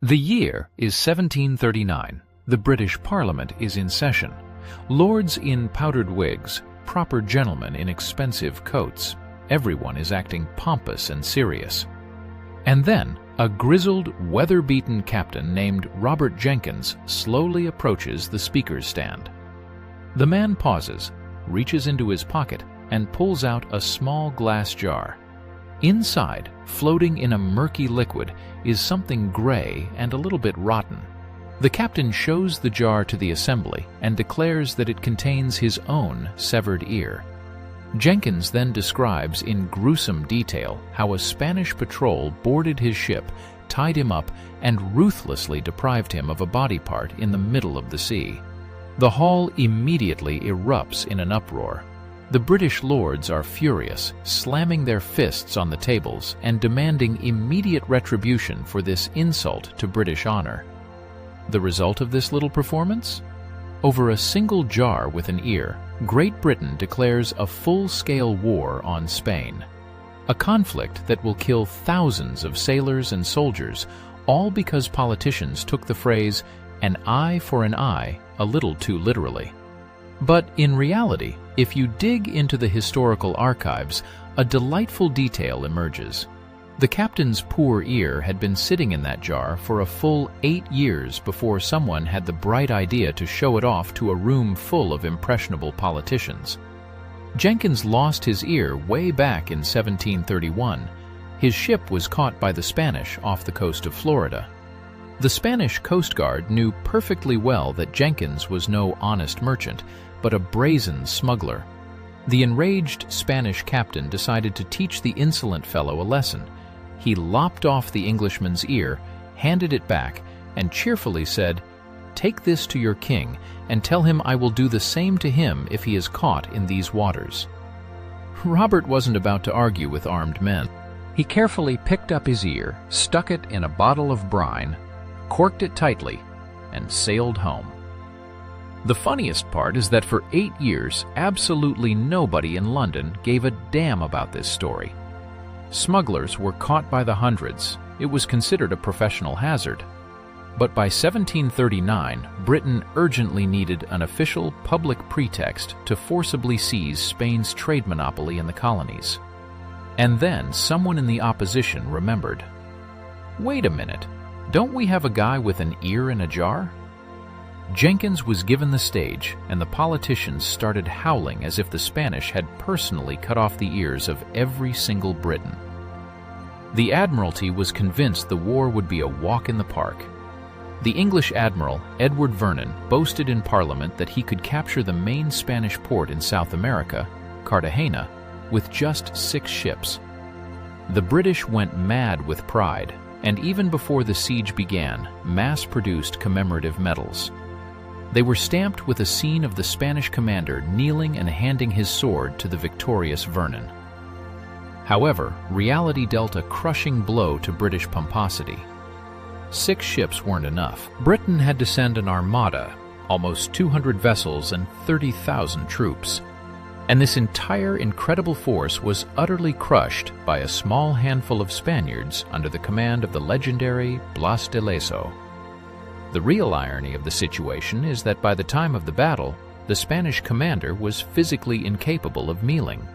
The year is 1739. The British Parliament is in session. Lords in powdered wigs, proper gentlemen in expensive coats. Everyone is acting pompous and serious. And then, a grizzled, weather-beaten captain named Robert Jenkins slowly approaches the speaker's stand. The man pauses, reaches into his pocket, and pulls out a small glass jar. Inside, floating in a murky liquid, is something gray and a little bit rotten. The captain shows the jar to the assembly and declares that it contains his own severed ear. Jenkins then describes in gruesome detail how a Spanish patrol boarded his ship, tied him up, and ruthlessly deprived him of a body part in the middle of the sea. The hall immediately erupts in an uproar. The British lords are furious, slamming their fists on the tables and demanding immediate retribution for this insult to British honor. The result of this little performance? Over a single jar with an ear, Great Britain declares a full-scale war on Spain. A conflict that will kill thousands of sailors and soldiers, all because politicians took the phrase, "an eye for an eye," a little too literally. But in reality, if you dig into the historical archives, a delightful detail emerges. The captain's poor ear had been sitting in that jar for a full 8 years before someone had the bright idea to show it off to a room full of impressionable politicians. Jenkins lost his ear way back in 1731. His ship was caught by the Spanish off the coast of Florida. The Spanish Coast Guard knew perfectly well that Jenkins was no honest merchant, but a brazen smuggler. The enraged Spanish captain decided to teach the insolent fellow a lesson. He lopped off the Englishman's ear, handed it back, and cheerfully said, "Take this to your king, and tell him I will do the same to him if he is caught in these waters." Robert wasn't about to argue with armed men. He carefully picked up his ear, stuck it in a bottle of brine, corked it tightly, and sailed home. The funniest part is that for 8 years, absolutely nobody in London gave a damn about this story. Smugglers were caught by the hundreds. It was considered a professional hazard. But by 1739, Britain urgently needed an official public pretext to forcibly seize Spain's trade monopoly in the colonies. And then someone in the opposition remembered. Wait a minute, don't we have a guy with an ear in a jar? Jenkins was given the stage, and the politicians started howling as if the Spanish had personally cut off the ears of every single Briton. The Admiralty was convinced the war would be a walk in the park. The English admiral, Edward Vernon, boasted in Parliament that he could capture the main Spanish port in South America, Cartagena, with just 6 ships. The British went mad with pride, and even before the siege began, mass-produced commemorative medals. They were stamped with a scene of the Spanish commander kneeling and handing his sword to the victorious Vernon. However, reality dealt a crushing blow to British pomposity. 6 ships weren't enough. Britain had to send an armada, almost 200 vessels and 30,000 troops. And this entire incredible force was utterly crushed by a small handful of Spaniards under the command of the legendary Blas de Lezo. The real irony of the situation is that by the time of the battle, the Spanish commander was physically incapable of kneeling.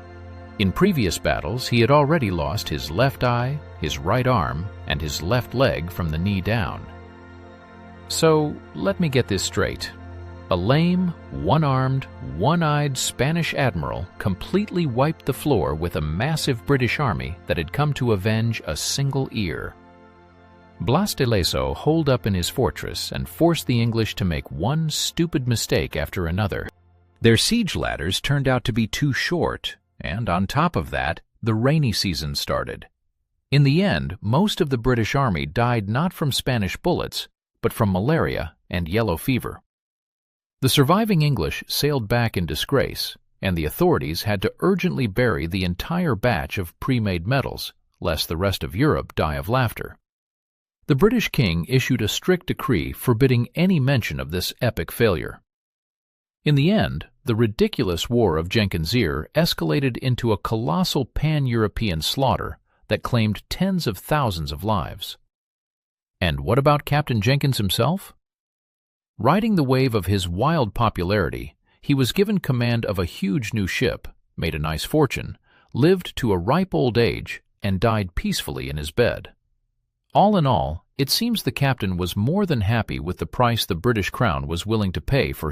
In previous battles, he had already lost his left eye, his right arm, and his left leg from the knee down. So, let me get this straight. A lame, one-armed, one-eyed Spanish admiral completely wiped the floor with a massive British army that had come to avenge a single ear. Blas de Lezo holed up in his fortress and forced the English to make one stupid mistake after another. Their siege ladders turned out to be too short, and on top of that, the rainy season started. In the end, most of the British army died not from Spanish bullets, but from malaria and yellow fever. The surviving English sailed back in disgrace, and the authorities had to urgently bury the entire batch of pre-made medals, lest the rest of Europe die of laughter. The British king issued a strict decree forbidding any mention of this epic failure. In the end, the ridiculous War of Jenkins Ear escalated into a colossal pan-European slaughter that claimed tens of thousands of lives. And what about Captain Jenkins himself? Riding the wave of his wild popularity, he was given command of a huge new ship, made a nice fortune, lived to a ripe old age, and died peacefully in his bed. All in all, it seems the captain was more than happy with the price the British crown was willing to pay for